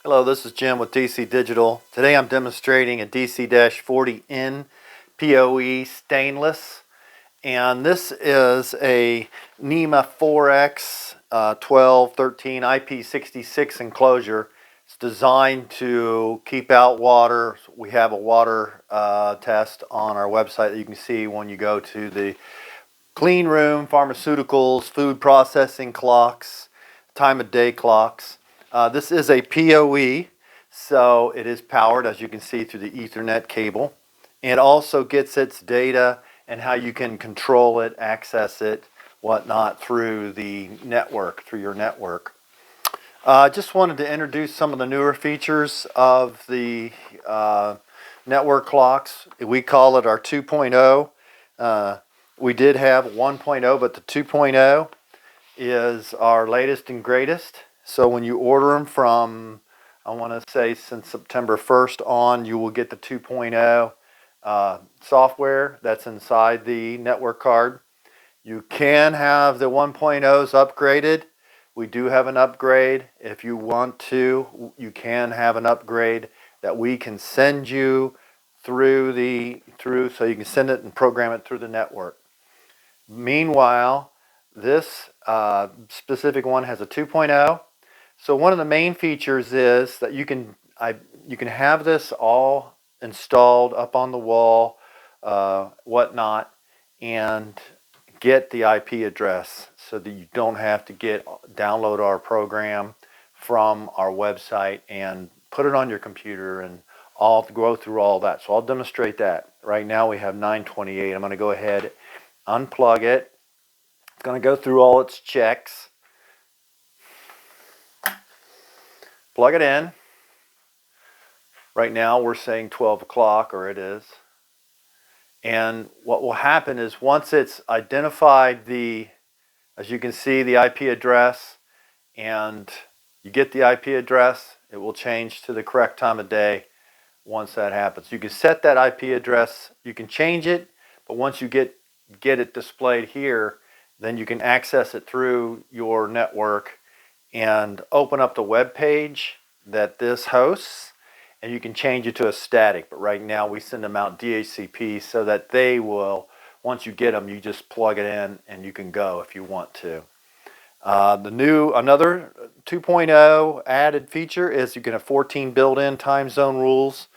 Hello, this is Jim with DC Digital. Today I'm demonstrating a DC-40N-POE Stainless, and this is a NEMA 4X 1213 IP66 enclosure. It's designed to keep out water. We have a water test on our website that you can see when you go to the clean room, pharmaceuticals, food processing clocks, time of day clocks. This is a PoE, so it is powered, as you can see, through the Ethernet cable. It also gets its data and how you can control it, access it, whatnot, through the network, through your network. Just wanted to introduce some of the newer features of the network clocks. We call it our 2.0. We did have 1.0, but the 2.0 is our latest and greatest. So when you order them from, I want to say since September 1st on, you will get the 2.0 software that's inside the network card. You can have the 1.0s upgraded. We do have an upgrade. If you want to, you can have an upgrade that we can send you through so you can send it and program it through the network. Meanwhile, this specific one has a 2.0. So one of the main features is that you can have this all installed up on the wall, whatnot, and get the IP address so that you don't have to download our program from our website and put it on your computer and all to go through all that. So I'll demonstrate that. Right now we have 928. I'm going to go ahead, unplug it. It's going to go through all its checks. Plug it in. Right now we're saying 12 o'clock, or it is. And what will happen is once it's identified as you can see, the IP address, and you get the IP address, it will change to the correct time of day once that happens. You can set that IP address, you can change it, but once you get it displayed here, then you can access it through your network and open up the web page that this hosts, and you can change it to a static. But right now we send them out DHCP so that they will, once you get them, you just plug it in and you can go if you want to. Another 2.0 added feature is you can have 14 built-in time zone rules.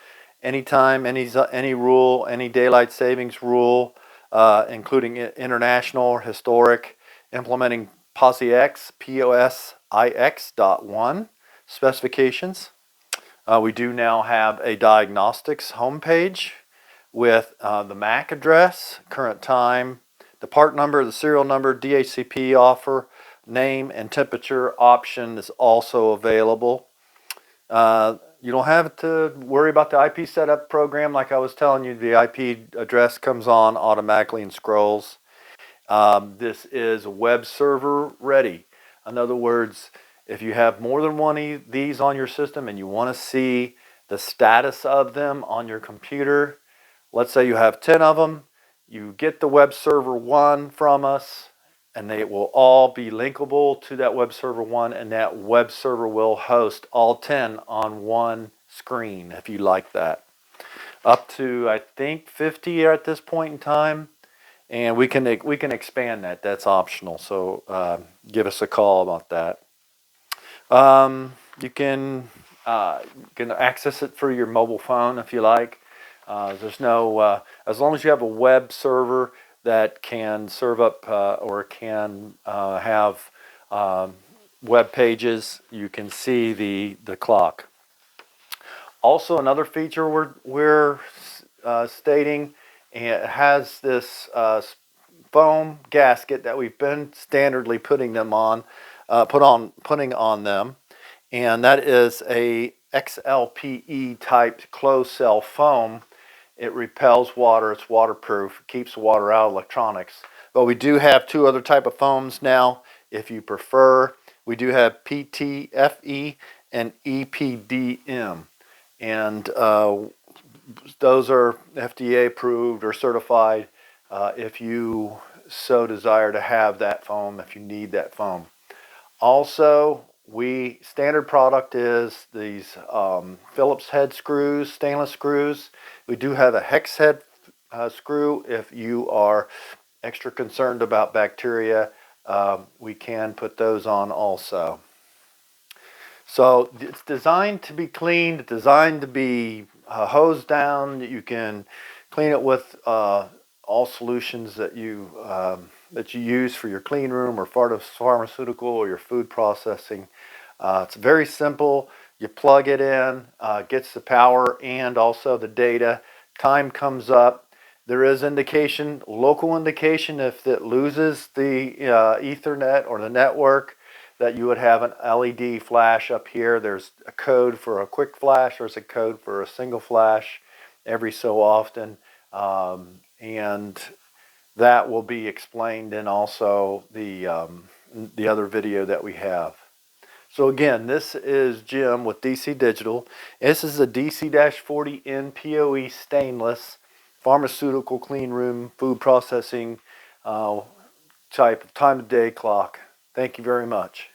Anytime, any rule, any daylight savings rule, including international, historic, implementing POSIX, POSIX.1 specifications. We do now have a diagnostics homepage with the MAC address, current time, the part number, the serial number, DHCP offer, name, and temperature option is also available. You don't have to worry about the IP setup program. Like I was telling you, the IP address comes on automatically and scrolls. This is web server ready. In other words, if you have more than one of these on your system and you want to see the status of them on your computer, let's say you have 10 of them, you get the web server 1 from us, and they will all be linkable to that web server 1, and that web server will host all 10 on one screen if you like that. Up to, I think, 50 at this point in time, and we can expand that. That's optional, so give us a call about that. You can access it through your mobile phone if you like. There's no, as long as you have a web server that can serve up or can have web pages, you can see the clock. Also, another feature we're stating, it has this foam gasket that we've been standardly putting on them, and that is a XLPE type closed cell foam. It repels water, it's waterproof, keeps water out of electronics. But we do have 2 other type of foams now if you prefer. We do have PTFE and EDPM, and those are FDA approved or certified if you so desire to have that foam, if you need that foam. Also, Standard product is these Phillips head screws, stainless screws. We do have a hex head screw if you are extra concerned about bacteria. We can put those on also. So it's designed to be cleaned, designed to be hosed down. You can clean it with all solutions that you use for your clean room or pharmaceutical or your food processing. It's very simple. You plug it in, gets the power and also the data. Time comes up. There is indication, local indication, if it loses the Ethernet or the network, that you would have an LED flash up here. There's a code for a quick flash. There's a code for a single flash every so often. And that will be explained in also the other video that we have. So again, this is Jim with DC Digital. This is a DC-40N-POE Stainless pharmaceutical clean room food processing type of time of day clock. Thank you very much.